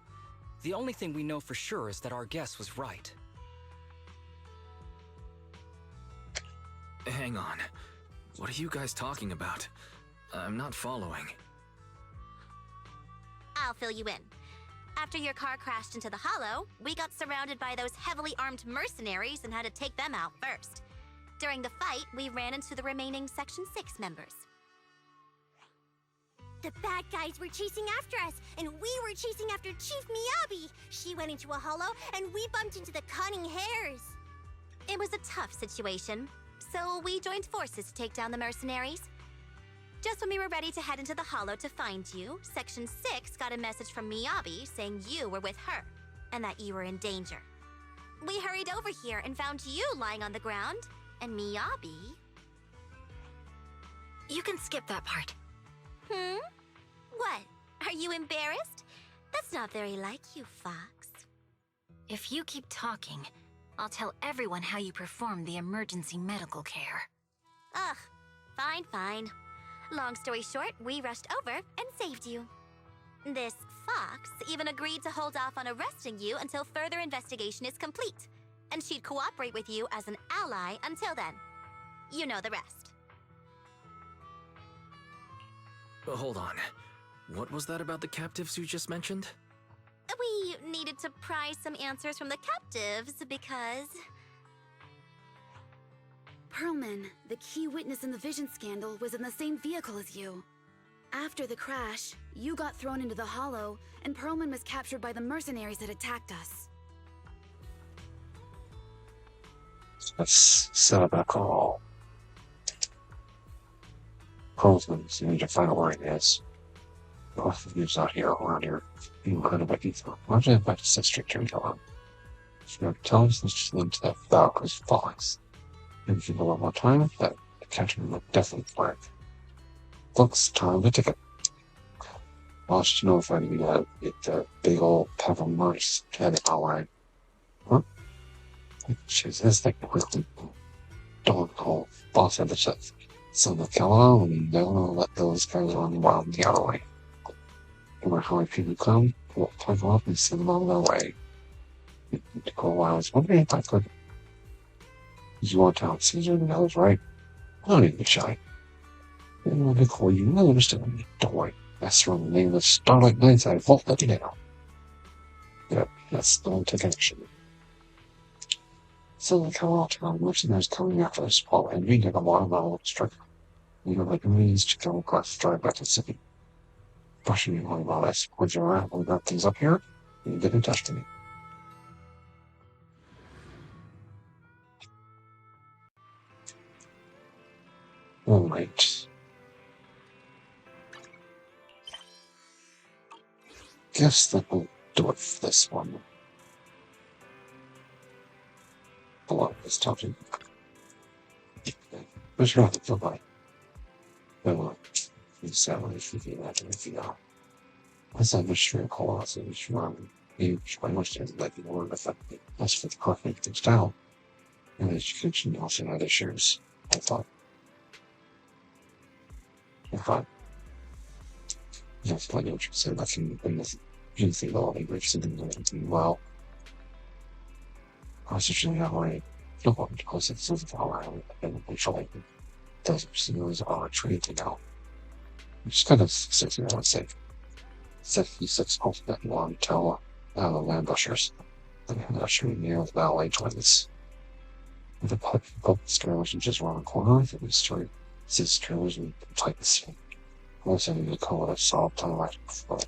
The only thing we know for sure is that our guess was right. Hang on. What are you guys talking about? I'm not following. I'll fill you in. After your car crashed into the hollow, we got surrounded by those heavily armed mercenaries and had to take them out first. During the fight, we ran into the remaining Section 6 members. The bad guys were chasing after us, and we were chasing after Chief Miyabi. She went into a hollow, and we bumped into the Cunning Hares. It was a tough situation, so we joined forces to take down the mercenaries. Just when we were ready to head into the hollow to find you, Section 6 got a message from Miyabi saying you were with her, and that you were in danger. We hurried over here and found you lying on the ground, and Miyabi... You can skip that part. What? Are you embarrassed? That's not very like you, Fox. If you keep talking, I'll tell everyone how you performed the emergency medical care. Ugh, fine. Long story short, we rushed over and saved you. This Fox even agreed to hold off on arresting you until further investigation is complete, and she'd cooperate with you as an ally until then. You know the rest. Hold on. What was that about the captives you just mentioned? We needed to pry some answers from the captives because... Perlman, the key witness in the Vision scandal, was in the same vehicle as you. After the crash, you got thrown into the Hollow, and Perlman was captured by the mercenaries that attacked us. Let's set up a call. Coleman's need to find out where he is. Both of you's out here around here. You could have been through. Why don't you invite a sister to kill him? If you're telling us this to that Valkyrie's Fox. And if you go one more time, that catching will definitely work. Looks time to take it. Lost to know if I can get the big old pebble mice to the ally. Huh? She's this thing quickly. Don't call boss at the chef. So the killer and they'll let those guys run wild the other way. No matter how many people come, we'll plug them up and send them on their way. Nicole, I was wondering if I could. You want to help Caesar and those, right? Don't even be shy. And Nicole, you really understand me. Don't worry. That's from the name of Starlight Knights. I won't let you down. Yep, that's the one take action. So the Colorado mercenaries coming after us while and we get a lot of our strike. You know, like means to come across drive back to the city. Brushing me on about us. Would you around when we got things up here? You get in touch to me. Alright. Guess that will do it for this one. Hello, it's talking. What's wrong with your body? Well, it's that way if you feel that if you know. What's that mystery of colossal is wrong? You quite much doesn't like the word effective. That's for the perfect things down. And education also had issues. I thought. That's like what you said. I can bring this anything all English something anything well. I was actually that way. No one because it's so far out and controlling. Those scenarios are treated now. Just kind of sits here and say, he sits off that long tower out of the ambushers. And I'm shooting near the ballet twins. The public skirmish just around the corner of the street. Says skirmish and type of scene. Most of the call I saw time right before.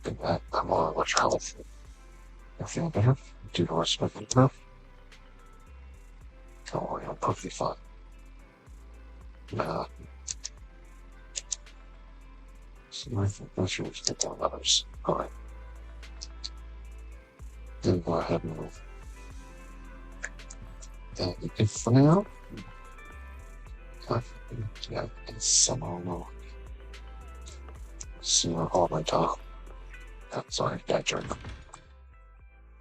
Good back, I'm on much health. I feel better. Do you respect me better? Don't worry, I'm perfectly fine. Nah. So I think that's sure we can get down others. Alright. Then go ahead and move. Then if for now, yeah, it's somehow no. See all my talk. I'm sorry, bad joke.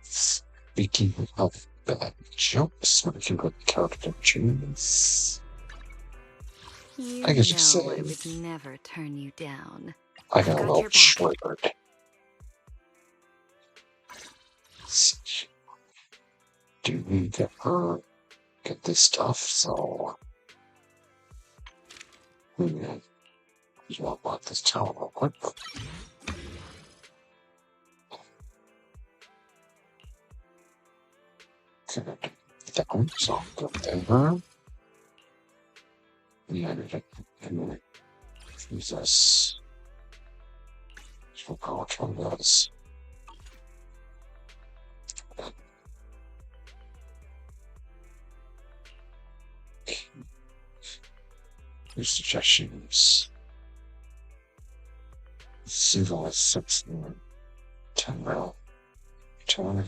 Speaking of bad jokes, when you got character tunes. I guess you say I would never turn you down. I got a little triggered. Do we get her get this stuff? So you want to lock this tower real quick. Okay, down, so go there. Yeah, and use this. So power from this. Your suggestions. Civil is 16. 10 mil. 20.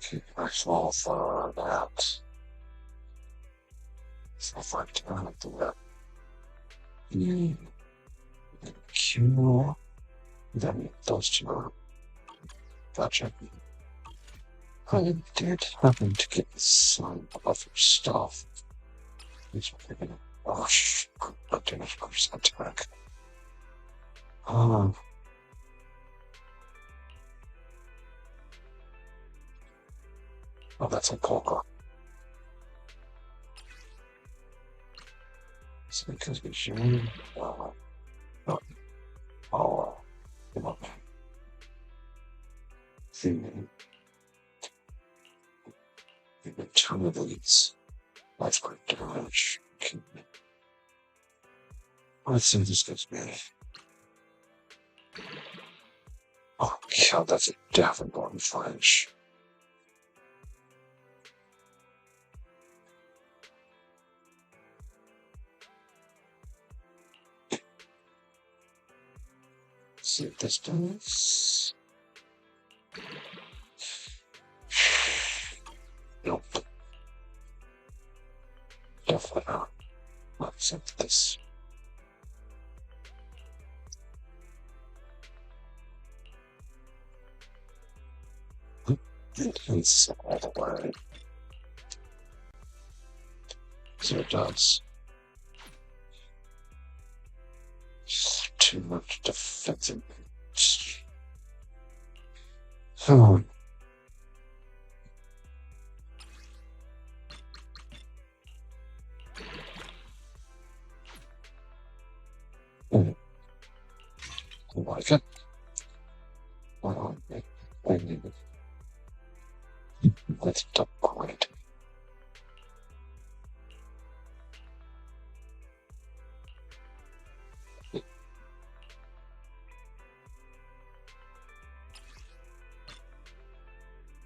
Keep all for that. So if I can do that. Q. Then those two are. Gotcha. I did happen to get some other stuff. Oh, shit. I didn't first attack. Oh, that's a Polka. It's because we should. No. Oh, come on. See, two of these. That's quite damage. Okay. Let's see if this goes bad. Oh, God, that's a definite one flinch. See what this does. Nope. Definitely not. Let's see this. It's all the way. So it does. Too much defensive. Oh. I like it. I need it. Let's upgrade.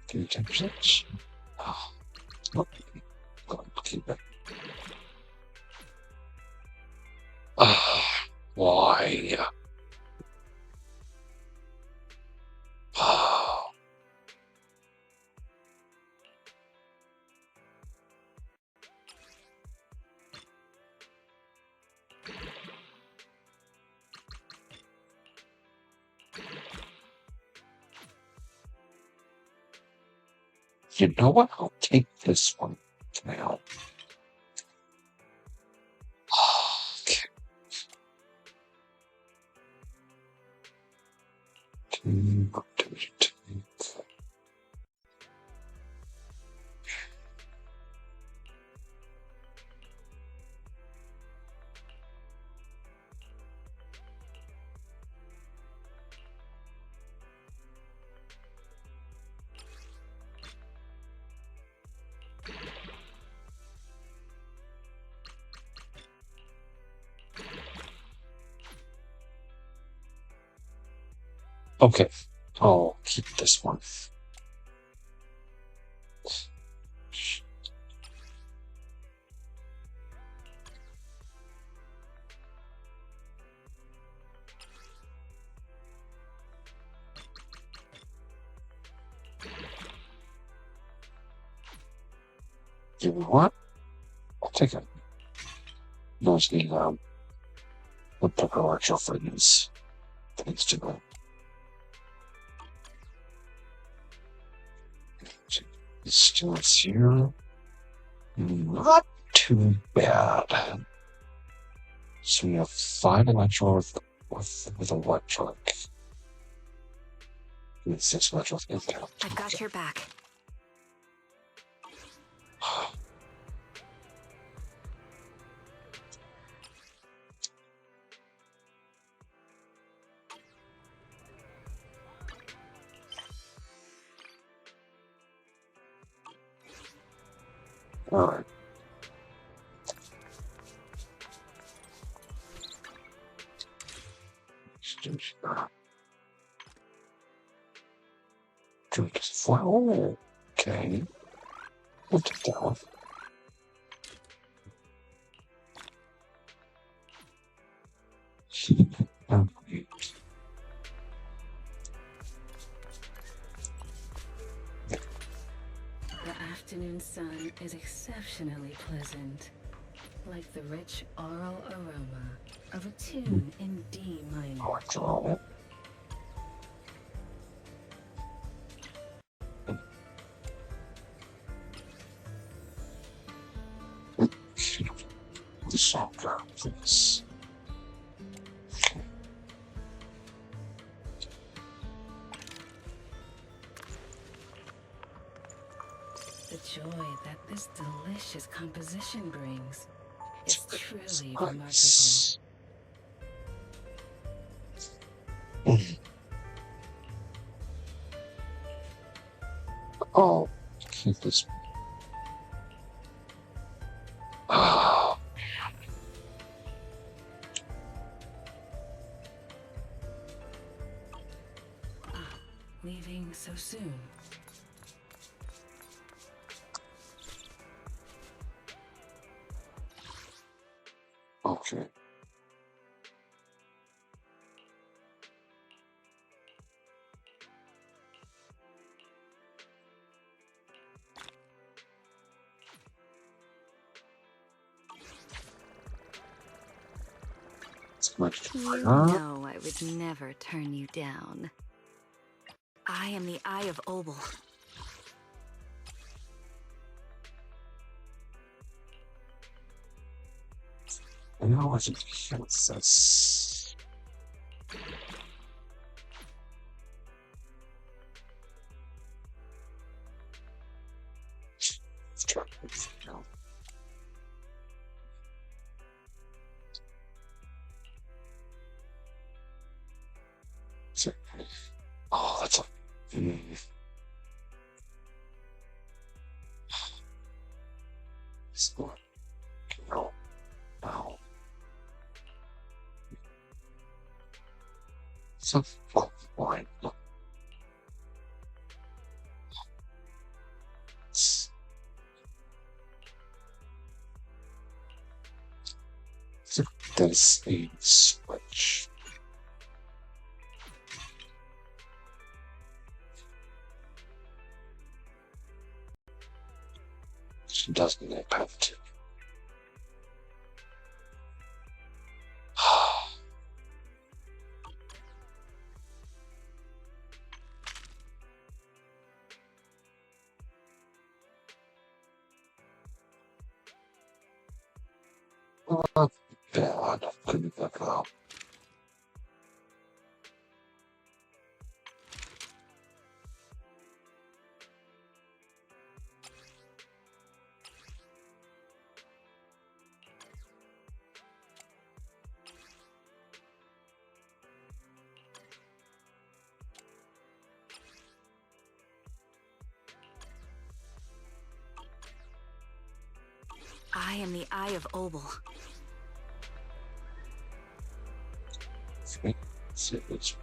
Do 10%. Oh, going to keep it. Why? You know what? I'll take this one now. Okay. Okay, I'll keep this one. You know what? I'll take it. Those need the preparation for these things to go. Stewards here. Not too bad. So we have 5 electro with electric. And 6 electro with impact. I've got your back. Alright. Oh, okay. We'll take that one. The afternoon sun is exceptionally pleasant, like the rich oral aroma of a tune in D minor. The software, please. The joy that this delicious composition brings is truly remarkable. Oh, keep this. Oh. Leaving so soon. Okay. You know I would never turn you down. I am the Eye of Obel. You know what? That's oh, that's a. It's not. No. No. So fine. There's a switch. She doesn't have to. Bad. Couldn't get out. I am the Eye of Obel. See, it's